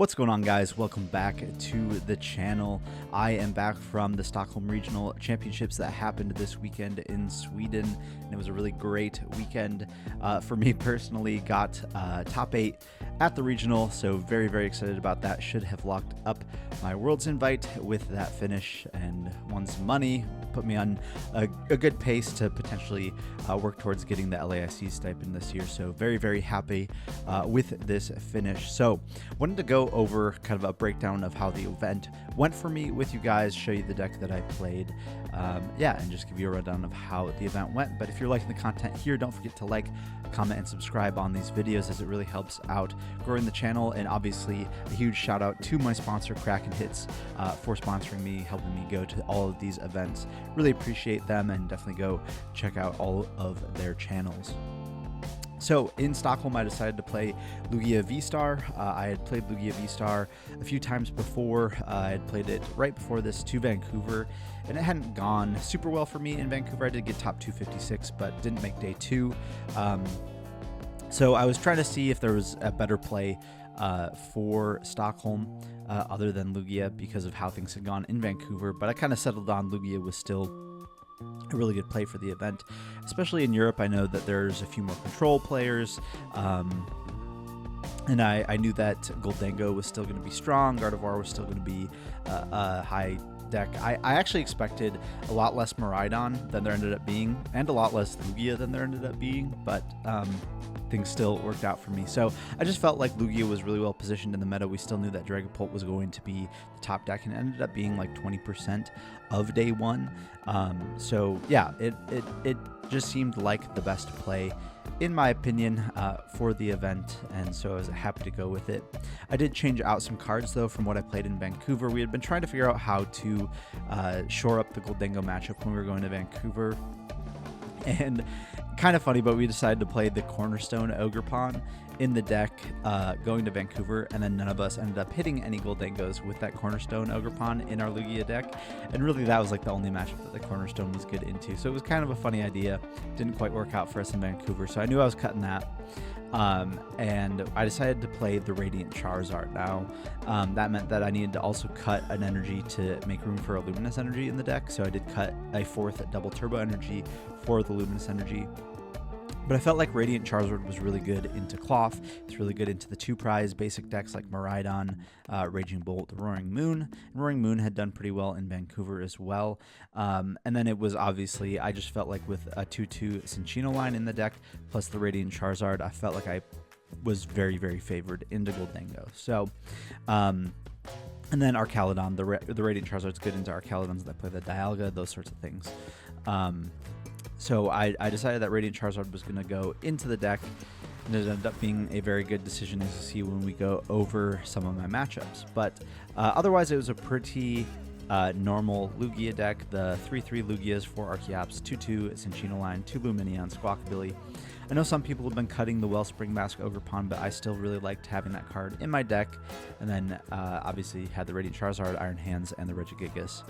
What's going on, guys? Welcome back to the channel. I am back from the Stockholm Regional Championships that happened this weekend in Sweden, and it was a really great weekend for me personally. Got top 8 at the regional, so very excited about that. Should have locked up my Worlds invite with that finish and won some money, put me on a good pace to potentially work towards getting the LAIC stipend this year. So very happy with this finish. So wanted to go over kind of a breakdown of how the event went for me with you guys, show you the deck that I played, and just give you a rundown of how the event went. But if you're liking the content here, don't forget to like, comment, and subscribe on these videos, as it really helps out growing the channel. And obviously a huge shout out to my sponsor Krakenhits for sponsoring me, helping me go to all of these events. Really appreciate them, and definitely go check out all of their channels. So in Stockholm, I decided to play Lugia V-Star. I had played Lugia V-Star a few times before. I had played it right before this to Vancouver, and it hadn't gone super well for me in Vancouver. I did get top 256, but didn't make day 2. So I was trying to see if there was a better play for Stockholm other than Lugia, because of how things had gone in Vancouver. But I kind of settled on Lugia was still a really good play for the event, especially in Europe. I know that there's a few more control players, and I knew that Goldango was still going to be strong, Gardevoir was still going to be a high deck. I actually expected a lot less Miraidon than there ended up being, and a lot less Lugia than there ended up being, but things still worked out for me. So I just felt like Lugia was really well positioned in the meta. We still knew that Dragapult was going to be the top deck, and it ended up being like 20% of day 1. So yeah, it just seemed like the best play, in my opinion, for the event, and so I was happy to go with it. I did change out some cards, though, from what I played in Vancouver. We had been trying to figure out how to shore up the Goldango matchup when we were going to Vancouver, and kind of funny, but we decided to play the Cornerstone Ogerpon in the deck going to Vancouver, and then none of us ended up hitting any Goldangos with that Cornerstone Ogerpon in our Lugia deck, and really that was like the only matchup that the Cornerstone was good into. So it was kind of a funny idea. Didn't quite work out for us in Vancouver, so I knew I was cutting that. And I decided to play the Radiant Charizard. Now, that meant that I needed to also cut an energy to make room for a Luminous energy in the deck, so I did cut a 4th double turbo energy for the Luminous energy. But I felt like Radiant Charizard was really good into Cloth. It's really good into the 2-prize basic decks like Miraidon, Raging Bolt, Roaring Moon. And Roaring Moon had done pretty well in Vancouver as well. And then it was obviously, I just felt like with a 2-2 Cinccino line in the deck, plus the Radiant Charizard, I felt like I was very favored into Goldango. So, and then Archaludon, the Radiant Charizard's good into Archaludons that play the Dialga, those sorts of things. So I decided that Radiant Charizard was going to go into the deck, and it ended up being a very good decision, as you see when we go over some of my matchups. But otherwise, it was a pretty normal Lugia deck. The 3-3 Lugias, 4 Archeops, 2-2 Cinccino line, 2 Lumineon, Squawkabilly. I know some people have been cutting the Wellspring Mask Ogerpon, but I still really liked having that card in my deck. And then obviously had the Radiant Charizard, Iron Hands, and the Regigigas.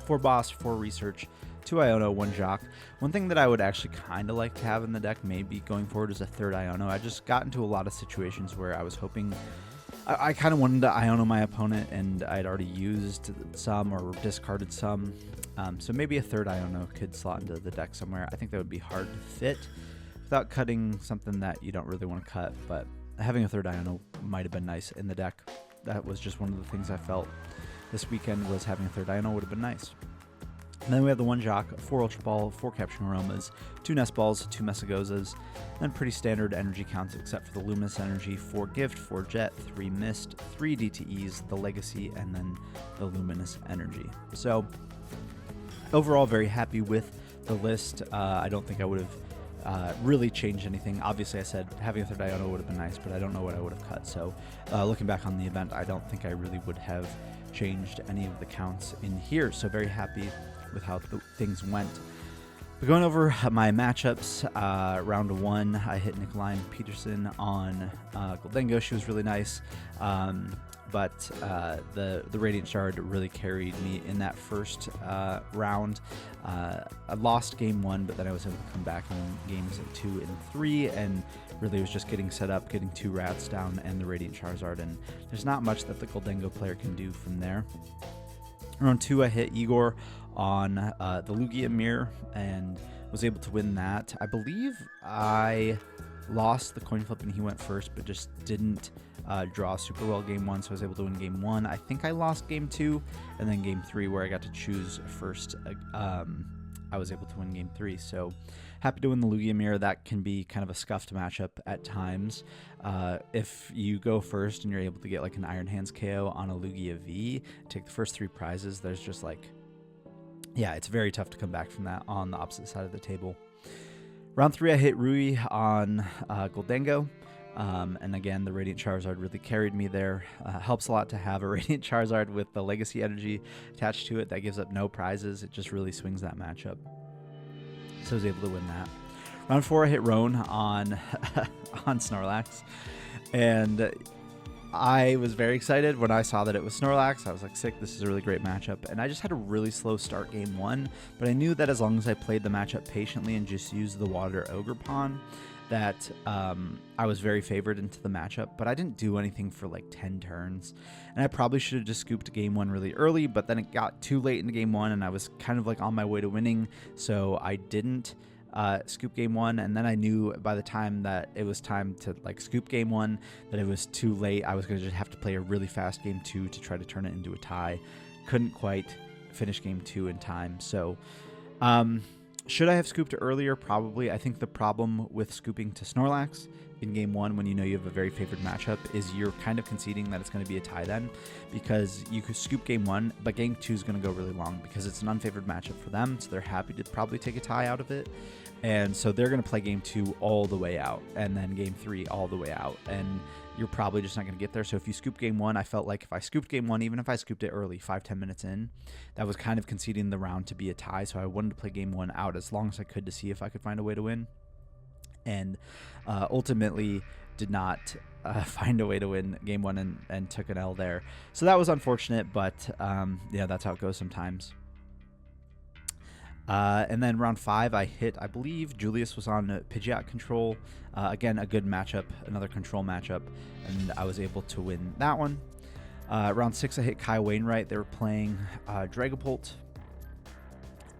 4 Boss, 4 Research, 2 Iono, 1 Jock. One thing that I would actually kind of like to have in the deck, maybe going forward, is a 3rd Iono. I just got into a lot of situations where I was hoping, I kind of wanted to Iono my opponent, and I'd already used some or discarded some. So maybe a 3rd Iono could slot into the deck somewhere. I think that would be hard to fit without cutting something that you don't really want to cut, but having a 3rd Iono might have been nice in the deck. That was just one of the things I felt this weekend, was having a 3rd Iono would have been nice. And then we have the 1 Jock, 4 Ultra Ball, 4 Capturing Aromas, 2 Nest Balls, 2 Mesagozas, then pretty standard energy counts except for the Luminous Energy, 4 Gift, 4 Jet, 3 Mist, 3 DTEs, the Legacy, and then the Luminous Energy. So overall, very happy with the list. I don't think I would have really changed anything. Obviously, I said having a 3rd Iono would have been nice, but I don't know what I would have cut. So looking back on the event, I don't think I really would have changed any of the counts in here. So very happy with how things went. But going over my matchups, round 1, I hit Nicolai Peterson on Goldengo. She was really nice, but the Radiant Shard really carried me in that first round. I lost game 1, but then I was able to come back in games 2 and 3, and really was just getting set up, getting 2 rats down, and the Radiant Charizard, and there's not much that the Goldengo player can do from there. Round 2, I hit Igor on the Lugia mirror and was able to win that. I believe I lost the coin flip and he went first, but just didn't draw super well game 1, so I was able to win game 1. I think I lost game 2, and then game 3, where I got to choose first, I was able to win game 3. So happy to win the Lugia mirror. That can be kind of a scuffed matchup at times. If you go first and you're able to get like an Iron Hands KO on a Lugia V, take the first 3 prizes, there's just like, yeah, it's very tough to come back from that on the opposite side of the table. Round 3, I hit Rui on Goldengo. And again, the Radiant Charizard really carried me there. Helps a lot to have a Radiant Charizard with the Legacy Energy attached to it that gives up no prizes. It just really swings that matchup. So I was able to win that. Round 4, I hit Roan on on Snorlax. And I was very excited when I saw that it was Snorlax. I was like, sick, this is a really great matchup. And I just had a really slow start game 1, but I knew that as long as I played the matchup patiently and just used the Water Ogre Pawn, that I was very favored into the matchup, but I didn't do anything for like 10 turns. And I probably should have just scooped game 1 really early, but then it got too late into game 1 and I was kind of like on my way to winning, so I didn't scoop game 1. And then I knew by the time that it was time to like scoop game 1 that it was too late. I was going to just have to play a really fast game 2 to try to turn it into a tie. Couldn't quite finish game 2 in time. So should I have scooped earlier? Probably. I think the problem with scooping to Snorlax in game 1 when you know you have a very favored matchup is you're kind of conceding that it's going to be a tie then, because you could scoop game 1, but game 2 is going to go really long because it's an unfavored matchup for them, so they're happy to probably take a tie out of it. And so they're going to play game 2 all the way out, and then game 3 all the way out, and you're probably just not going to get there. So if you scoop game 1, I felt like if I scooped game 1, even if I scooped it early, 5-10 minutes in, that was kind of conceding the round to be a tie. So I wanted to play game 1 out as long as I could to see if I could find a way to win, and ultimately did not find a way to win game 1 and took an L there. So that was unfortunate, but yeah, that's how it goes sometimes. And then round 5, I hit, I believe Julius was on Pidgeot control. Again, a good matchup, another control matchup, and I was able to win that one. Round 6, I hit Kai Wainwright. They were playing Dragapult,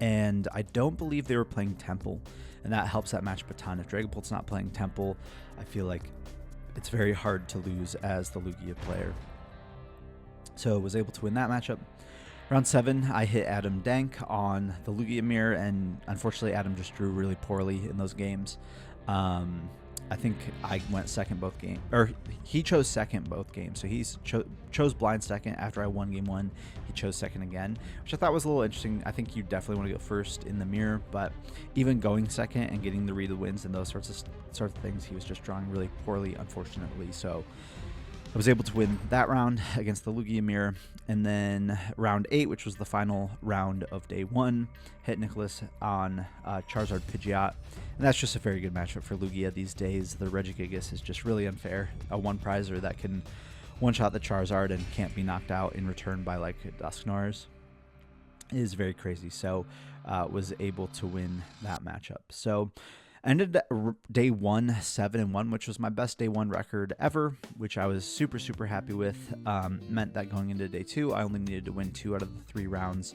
and I don't believe they were playing Temple, and that helps that matchup a ton. If Dragapult's not playing Temple, I feel like it's very hard to lose as the Lugia player. So I was able to win that matchup. Round 7, I hit Adam Dank on the Lugia mirror, and unfortunately Adam just drew really poorly in those games. I think I went second both games, or he chose second both games. So he chose blind second after I won game 1. He chose second again, which I thought was a little interesting. I think you definitely want to go first in the mirror, but even going second and getting the read of wins and those sorts of things, he was just drawing really poorly, unfortunately. So I was able to win that round against the Lugia mirror. And then round 8, which was the final round of day 1, hit Nicholas on Charizard Pidgeot. And that's just a very good matchup for Lugia these days. The Regigigas is just really unfair. A one-prizer that can one-shot the Charizard and can't be knocked out in return by like Dusknars is very crazy. So was able to win that matchup. So ended day 1 7-1, which was my best day 1 record ever, which I was super, super happy with. Meant that going into day 2, I only needed to win 2 out of the 3 rounds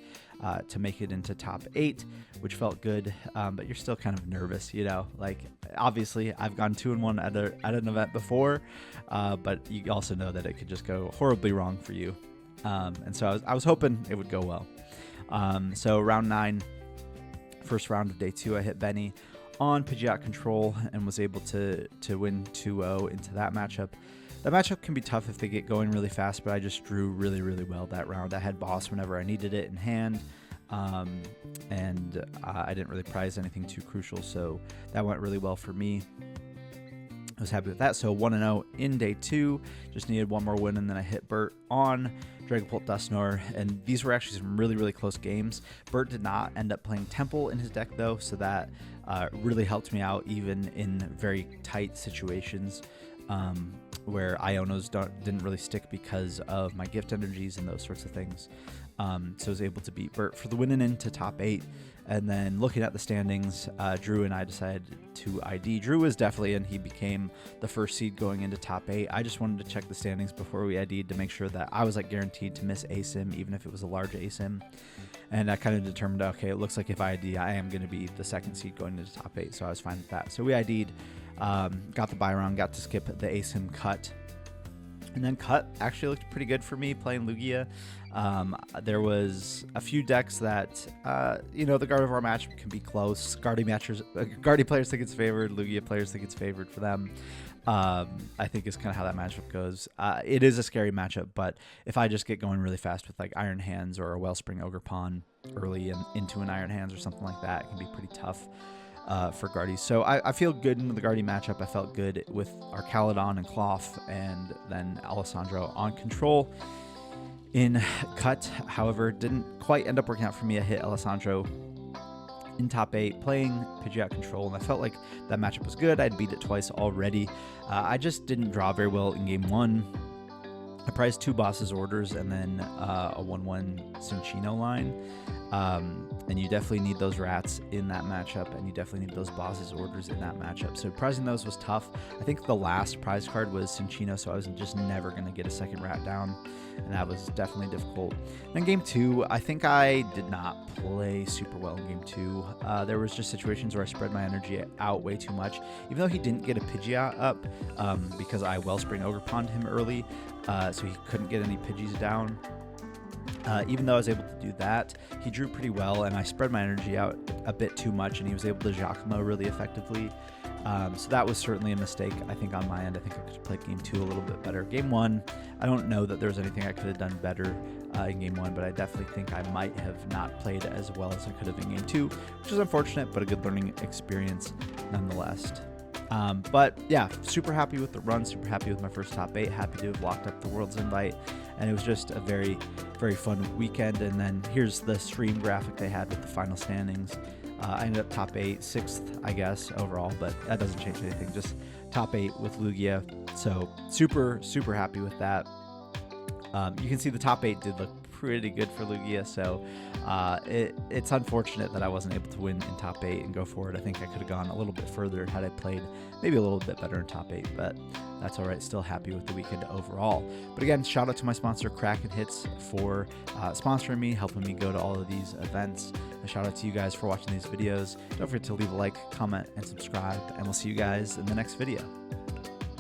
to make it into top 8, which felt good. But you're still kind of nervous, you know, like obviously I've gone 2-1 at an event before, but you also know that it could just go horribly wrong for you. And so I was hoping it would go well. So round 9, first round of day 2, I hit Benny on Pidgeot control and was able to win 2-0 into that matchup. That matchup can be tough if they get going really fast, but I just drew really, really well that round. I had boss whenever I needed it in hand, and I didn't really prize anything too crucial, so that went really well for me. I was happy with that. So 1-0 in day 2. Just needed one more win, and then I hit Bert on Dragapult Dusknoir, and these were actually some really, really close games. Bert did not end up playing Temple in his deck, though, so that really helped me out even in very tight situations where Ionos didn't really stick because of my gift energies and those sorts of things. So I was able to beat Bert for the win and into top 8. And then looking at the standings, Drew and I decided to ID. Drew was definitely in. He became the first seed going into top 8. I just wanted to check the standings before we ID'd to make sure that I was like guaranteed to miss ASIM, even if it was a large ASIM. And I kind of determined, okay, it looks like if I ID, I am going to be the second seed going into top 8. So I was fine with that. So we ID'd, got the buy round, got to skip the ASIM cut. And then cut actually looked pretty good for me playing Lugia. There was a few decks that, the Gardevoir match can be close. Guardy players think it's favored. Lugia players think it's favored for them. I think is kind of how that matchup goes. It is a scary matchup, but if I just get going really fast with like Iron Hands or a Wellspring Ogerpon early and into an Iron Hands or something like that, it can be pretty tough. For Guardies. So I feel good in the Guardy matchup. I felt good with Arcaludon and Cloth, and then Alessandro on control in cut. However, didn't quite end up working out for me. I hit Alessandro in top 8 playing Pidgeot control, and I felt like that matchup was good. I'd beat it twice already. I just didn't draw very well in game 1. I prized 2 bosses orders and then a 1/1 Cinccino line. And you definitely need those rats in that matchup, and you definitely need those bosses orders in that matchup. So prizing those was tough. I think the last prize card was Cinccino, so I was just never going to get a second rat down, and that was definitely difficult. Then game 2, I think I did not play super well in game 2. There was just situations where I spread my energy out way too much, even though he didn't get a Pidgeot up because I Wellspring Ogerponned him early, so he couldn't get any Pidgeys down. Even though I was able to do that, he drew pretty well, and I spread my energy out a bit too much, and he was able to Giacomo really effectively. So that was certainly a mistake, I think, on my end. I think I could have played game 2 a little bit better. Game 1, I don't know that there was anything I could have done better in game 1, but I definitely think I might have not played as well as I could have in game 2, which is unfortunate, but a good learning experience nonetheless. But yeah, super happy with the run, super happy with my first top 8, happy to have locked up the World's Invite, and it was just a very, very fun weekend. And then here's the stream graphic they had with the final standings. I ended up top 8, 6th, I guess, overall, but that doesn't change anything, just top 8 with Lugia, so super, super happy with that. You can see the top 8 did look pretty good for Lugia, so it's unfortunate that I wasn't able to win in top 8 and go forward. I think I could have gone a little bit further had I played maybe a little bit better in top 8, but that's all right. Still happy with the weekend overall. But again, shout out to my sponsor Krakenhits for sponsoring me, helping me go to all of these events. A shout out to you guys for watching these videos. Don't forget to leave a like, comment, and subscribe, and we'll see you guys in the next video.